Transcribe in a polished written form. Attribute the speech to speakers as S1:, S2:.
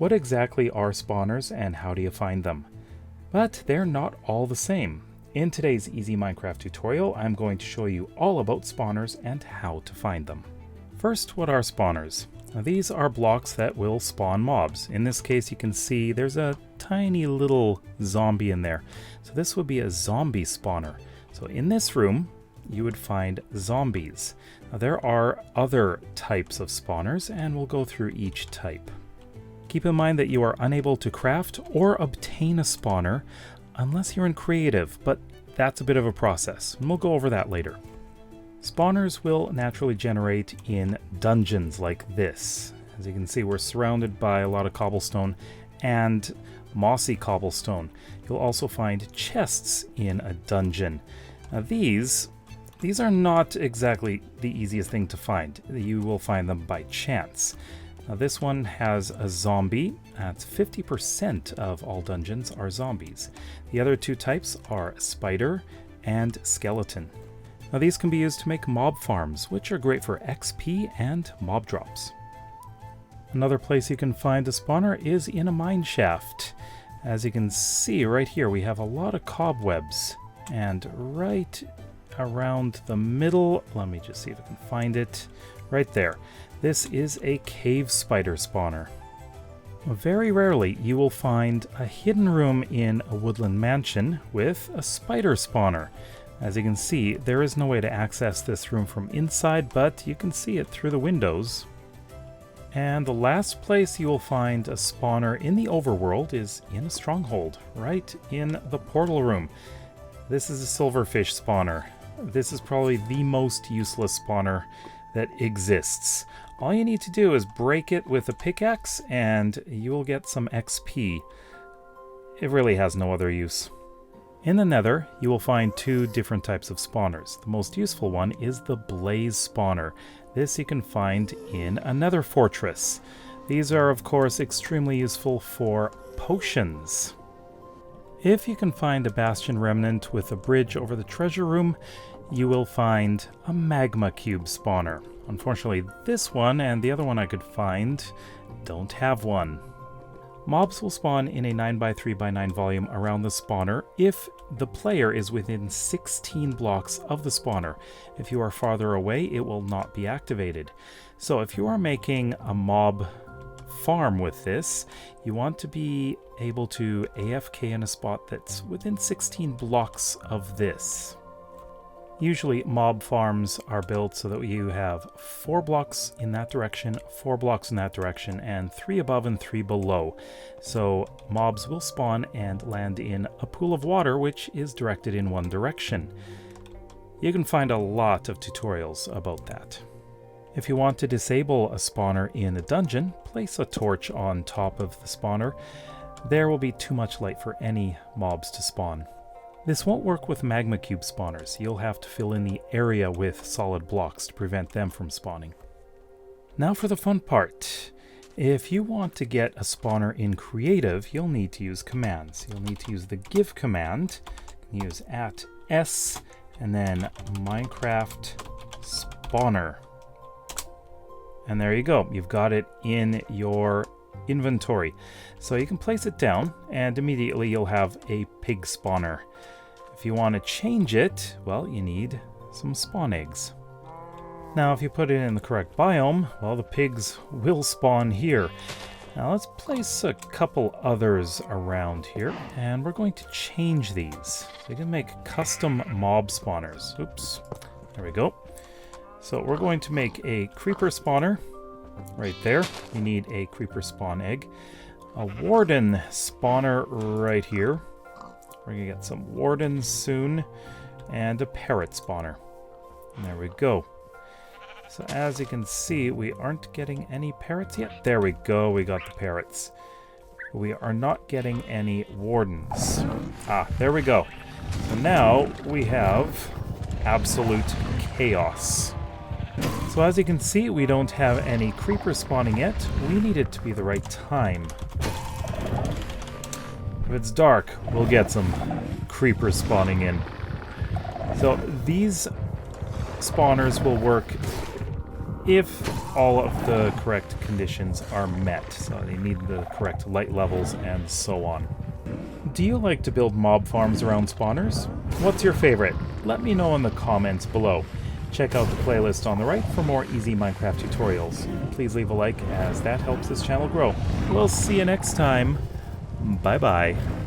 S1: What exactly are spawners and how do you find them? But they're not all the same. In today's Easy Minecraft tutorial, I'm going to show you all about spawners and how to find them. First, what are spawners? Now, these are blocks that will spawn mobs. In this case, you can see there's a tiny little zombie in there. So this would be a zombie spawner. So in this room, you would find zombies. Now, there are other types of spawners, and we'll go through each type. Keep in mind that you are unable to craft or obtain a spawner unless you're in creative, but that's a bit of a process, and we'll go over that later. Spawners will naturally generate in dungeons like this. As you can see, we're surrounded by a lot of cobblestone and mossy cobblestone. You'll also find chests in a dungeon. Now these are not exactly the easiest thing to find. You will find them by chance. Now this one has a zombie. That's 50% of all dungeons are zombies. The other two types are spider and skeleton. Now these can be used to make mob farms, which are great for XP and mob drops. Another place you can find a spawner is in a mine shaft. As you can see right here, we have a lot of cobwebs, and right around the middle, let me just see if I can find it, right there. This is a cave spider spawner. Very rarely you will find a hidden room in a woodland mansion with a spider spawner. As you can see, there is no way to access this room from inside, but you can see it through the windows. And the last place you will find a spawner in the overworld is in a stronghold, right in the portal room. This is a silverfish spawner. This is probably the most useless spawner that exists. All you need to do is break it with a pickaxe and you will get some XP. It really has no other use. In the Nether, you will find two different types of spawners. The most useful one is the blaze spawner. This you can find in a nether fortress. These are of course extremely useful for potions. If you can find a bastion remnant with a bridge over the treasure room, you will find a magma cube spawner. Unfortunately, this one and the other one I could find don't have one. Mobs will spawn in a 9x3x9 volume around the spawner if the player is within 16 blocks of the spawner. If you are farther away, it will not be activated. So if you are making a mob farm with this, you want to be able to AFK in a spot that's within 16 blocks of this. Usually mob farms are built so that you have 4 blocks in that direction, 4 blocks in that direction, and 3 above and 3 below. So mobs will spawn and land in a pool of water which is directed in one direction. You can find a lot of tutorials about that. If you want to disable a spawner in a dungeon, place a torch on top of the spawner. There will be too much light for any mobs to spawn. This won't work with magma cube spawners. You'll have to fill in the area with solid blocks to prevent them from spawning. Now for the fun part. If you want to get a spawner in creative, you'll need to use commands. You'll need to use the give command. You can use @s and then Minecraft spawner. And there you go. You've got it in your inventory. So you can place it down and immediately you'll have a pig spawner. If you want to change it, well, you need some spawn eggs. Now if you put it in the correct biome, well, the pigs will spawn here. Now let's place a couple others around here and we're going to change these. So you can make custom mob spawners. Oops, there we go. So we're going to make a creeper spawner. Right there, you need a creeper spawn egg. A warden spawner right here. We're gonna get some wardens soon. And a parrot spawner. And there we go. So as you can see, we aren't getting any parrots yet. There we go, we got the parrots. We are not getting any wardens. Ah, there we go. So now we have absolute chaos. So as you can see, we don't have any creepers spawning yet. We need it to be the right time. If it's dark, we'll get some creepers spawning in. So these spawners will work if all of the correct conditions are met. So they need the correct light levels and so on. Do you like to build mob farms around spawners? What's your favorite? Let me know in the comments below. Check out the playlist on the right for more easy Minecraft tutorials. Please leave a like as that helps this channel grow. We'll see you next time. Bye bye.